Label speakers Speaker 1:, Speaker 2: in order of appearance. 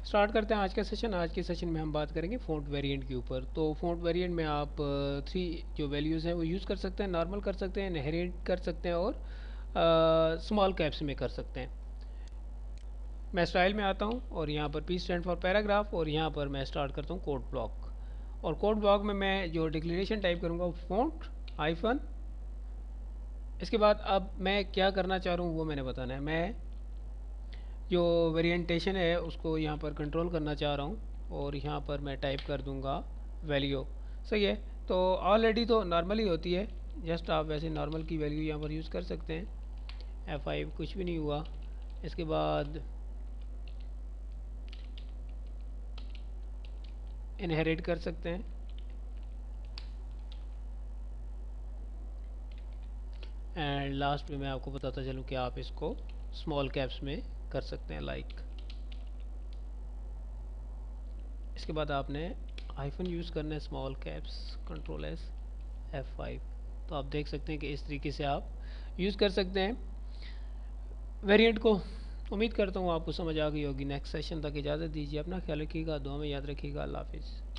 Speaker 1: Start करते हैं आज का सेशन। आज के सेशन में हम बात करेंगे फ़ॉन्ट वेरिएंट के ऊपर। तो फ़ॉन्ट वेरिएंट में आप थ्री जो वैल्यूज़ हैं वो यूज़ कर सकते हैं, नॉर्मल कर सकते हैं, इनहेरिट कर सकते हैं और स्मॉल कैप्स में कर सकते हैं। मैं स्टाइल में आता हूँ और यहाँ पर पी स्टैंड फॉर पैराग्राफ और यहाँ पर मैं स्टार्ट करता हूँ कोड ब्लॉक। और कोड ब्लॉक में मैं जो डिक्लेरेशन टाइप करूँगा वो फ़ॉन्ट हाइफन। इसके बाद अब मैं क्या करना चाह रहा हूँ वो मैंने बताना है। मैं जो वेरिएंटेशन है उसको यहाँ पर कंट्रोल करना चाह रहा हूँ और यहाँ पर मैं टाइप कर दूँगा वैल्यू। सही है। तो ऑलरेडी तो नॉर्मल ही होती है, जस्ट आप वैसे नॉर्मल की वैल्यू यहाँ पर यूज़ कर सकते हैं। F5 कुछ भी नहीं हुआ। इसके बाद इनहेरिट कर सकते हैं एंड लास्ट में मैं आपको बताता चलूँ कि आप इसको स्मॉल कैप्स में कर सकते हैं लाइक। इसके बाद आपने हाइफन यूज़ करना है small caps, control S F5। तो आप देख सकते हैं कि इस तरीके से आप यूज़ कर सकते हैं वेरिएंट को। उम्मीद करता हूँ आपको समझ आ गई होगी। नेक्स्ट सेशन तक इजाज़त दीजिए, अपना ख्याल रखिएगा, दुआ में याद रखिएगा। अल्लाह हाफिज़।